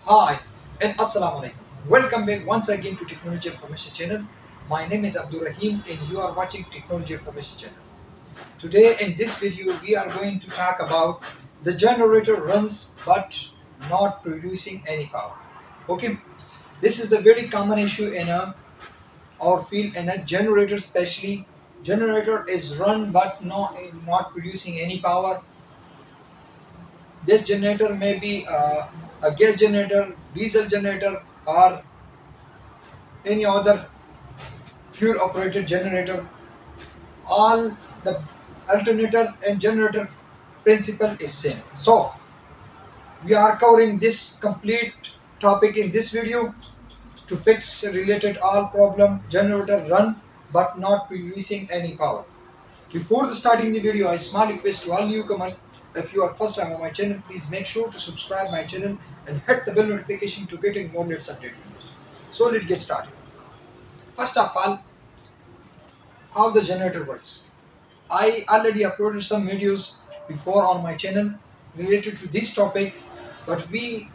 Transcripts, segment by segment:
Hi and Assalamu alaikum. Welcome back once again to Technology Information Channel. My name is Abdul Rahim and you are watching Technology Information Channel. Today in this video we are going to talk about the generator runs but not producing any power. Okay, this is a very common issue in our field, and a generator especially. Generator is run but not producing any power. This generator may be a gas generator, diesel generator, or any other fuel operated generator. All the alternator and generator principle is same. So we are covering this complete topic in this video to fix related all problem. Generator run but not producing any power. Before starting the video, a small request to all newcomers. If you are first time on my channel, please make sure to subscribe my channel and hit the bell notification to getting more latest update videos. So let's get started. First of all, how the generator works. I already uploaded some videos before on my channel related to this topic, but we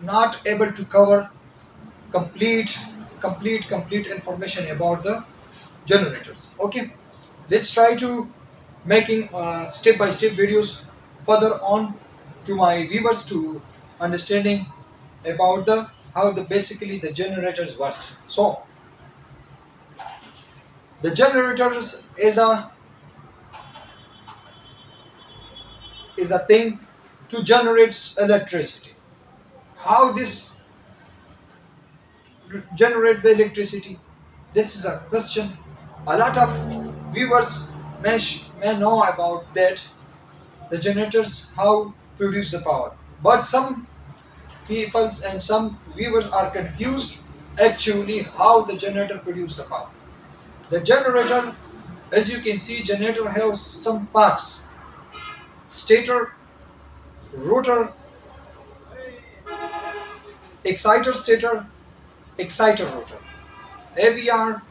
not able to cover complete complete information about the generators. Okay, let's try to making step by step videos further on to my viewers to understanding about the how the basically the generators works. So the generators is a thing to generate electricity. How this generate the electricity? This is a question. A lot of viewers may know about that the generators how produce the power, but some peoples and some viewers are confused actually how the generator produce the power. The generator, as you can see, generator has some parts: stator, rotor, exciter stator, exciter rotor, AVR,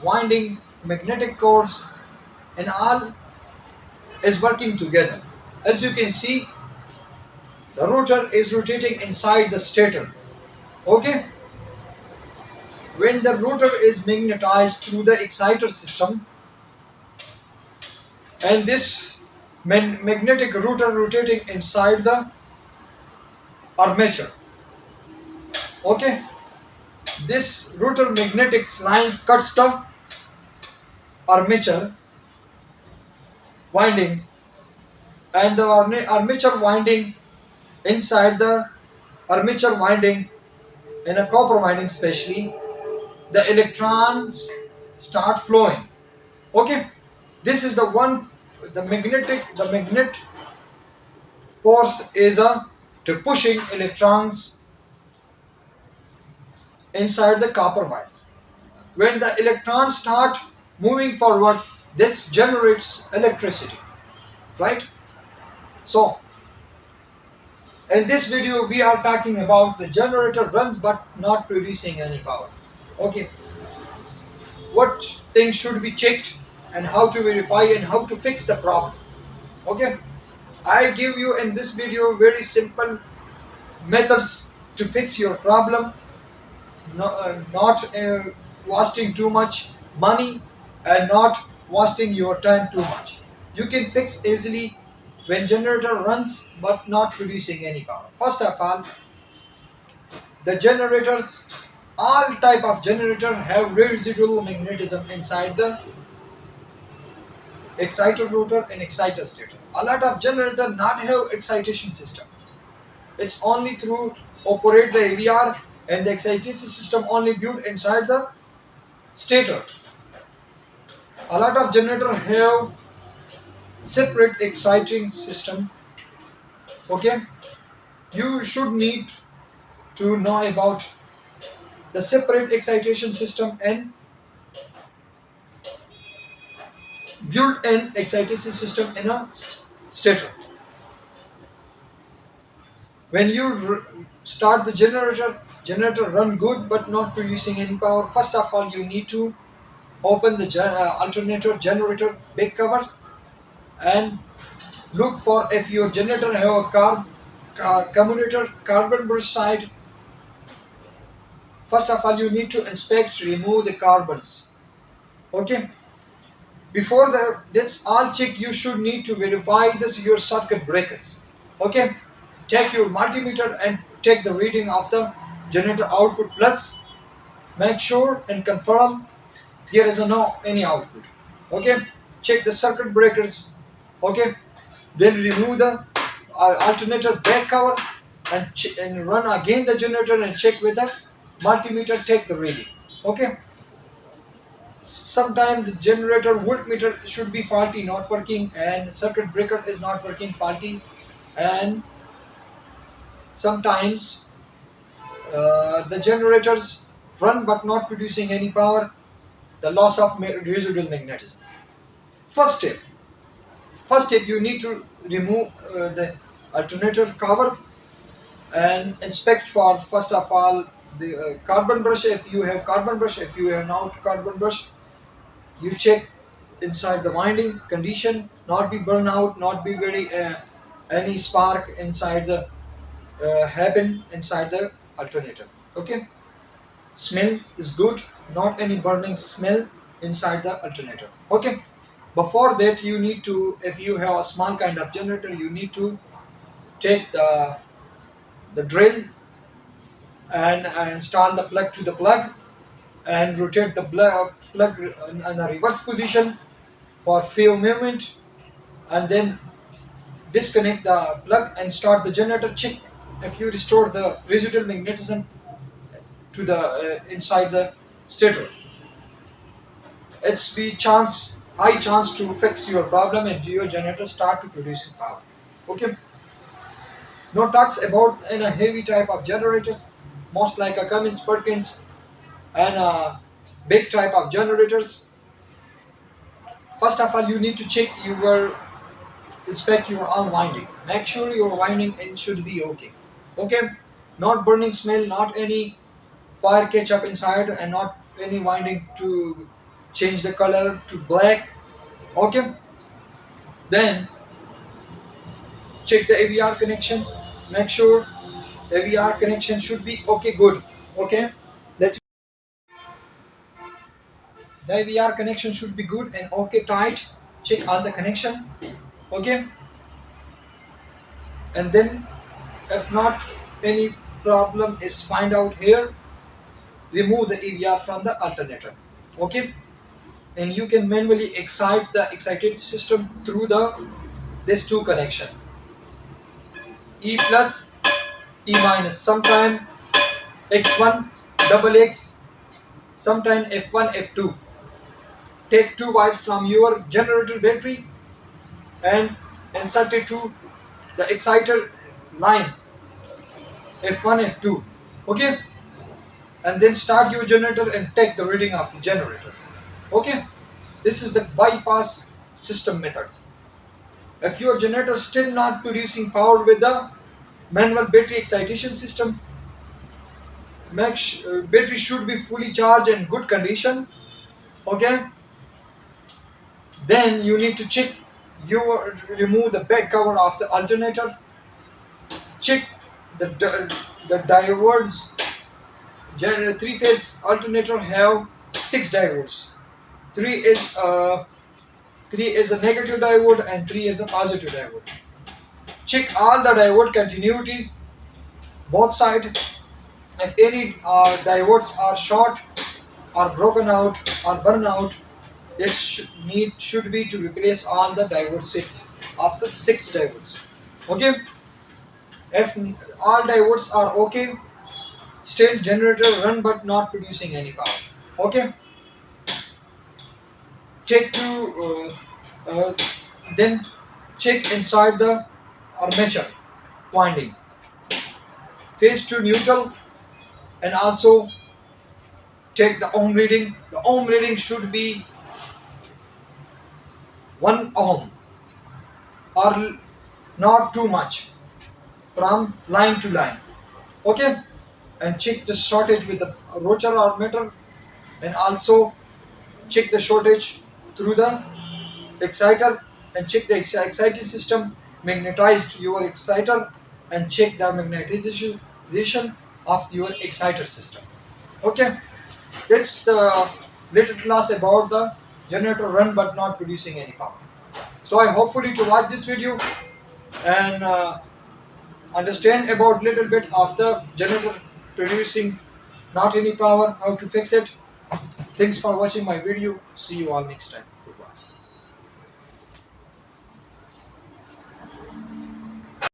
winding, magnetic cores, and all is working together. As you can see, the rotor is rotating inside the stator. Okay, when the rotor is magnetized through the exciter system, and this magnetic rotor rotating inside the armature. Okay, this rotor magnetic lines cuts the armature winding, and the armature winding inside the armature winding in a copper winding especially, the electrons start flowing. Okay, this is the one, the magnet force is a to pushing electrons inside the copper wires. When the electrons start moving forward, this generates electricity, right? So in this video we are talking about the generator runs but not producing any power. Okay, what things should be checked and how to verify and how to fix the problem. Okay, I give you in this video very simple methods to fix your problem, not wasting too much money and not wasting your time too much. You can fix easily when generator runs but not producing any power. First of all, the generators, all type of generator have residual magnetism inside the exciter rotor and exciter stator. A lot of generator not have excitation system. It's only through operate the AVR, and the excitation system only built inside the stator. A lot of generator have separate exciting system. Okay, you should need to know about the separate excitation system and built-in excitation system in a stator. When you start the generator run good but not producing any power. First of all, you need to open the alternator generator back cover and look for if your generator have a commutator carbon brush side First of all, you need to inspect, remove the carbons. Okay. Before that's all check, you should need to verify this your circuit breakers. Okay. Take your multimeter and take the reading of the generator output plugs. Make sure and confirm there is no any output. Okay. Check the circuit breakers. Okay. Then remove the alternator back cover and run again the generator and check with the multimeter, take the reading. Okay. Sometimes the generator voltmeter should be faulty, not working, and circuit breaker is not working, faulty, and sometimes the generators run but not producing any power, the loss of residual magnetism. First step you need to remove the alternator cover and inspect for, first of all, the carbon brush. If you have carbon brush, if you have not carbon brush, you check inside the winding condition, not be burn out, not be very any spark inside the happen inside the alternator. Okay. Smell is good, not any burning smell inside the alternator. Okay. Before that, you need to, if you have a small kind of generator, you need to take the drill and install the plug to the plug and rotate the plug in a reverse position for few moment, and then disconnect the plug and start the generator. Check if you restore the residual magnetism to the inside the stator. It's be high chance to fix your problem and your generator start to produce power. Okay. No talks about in a heavy type of generators, most like a Cummins, Perkins, and a big type of generators. First of all, you need to check your inspect your all winding. Make sure your winding in should be okay. Okay, not burning smell, not any fire catch up inside, and not any winding to change the color to black. Okay, then check the AVR connection. Make sure AVR connection should be okay, good. Okay, let the AVR connection should be good and okay, tight. Check all the connection. Okay, and then if not any problem is find out here, remove the AVR from the alternator. Okay, and you can manually excite the excited system through the this two connection, E plus, E minus, sometime X1 double X, sometime F1 F2. Take two wires from your generator battery and insert it to the exciter line F1 F2. Okay, and then start your generator and take the reading of the generator. Okay, this is the bypass system methods. If your generator still not producing power with the manual battery excitation system, battery should be fully charged and good condition. Okay, then you need to check, you remove the back cover of the alternator. Check the diodes. Three phase alternator have six diodes. Three is a negative diode and three is a positive diode. Check all the diode continuity, both sides. If any diodes are short or broken out or burn out, it should be to replace all the diode sets of the six diodes. Okay. If all diodes are okay, still generator run but not producing any power. Okay. Check to then check inside the armature winding, phase to neutral, and also take the ohm reading. The ohm reading should be 1 ohm or not too much from line to line. Okay, and check the shortage with the rotor or meter, and also check the shortage through the exciter and check the excited system, magnetize your exciter and check the magnetization of your exciter system. Okay, it's the little class about the generator run but not producing any power. So I hopefully to watch this video and understand about little bit of the generator producing not any power, how to fix it. Thanks for watching my video. See you all next time.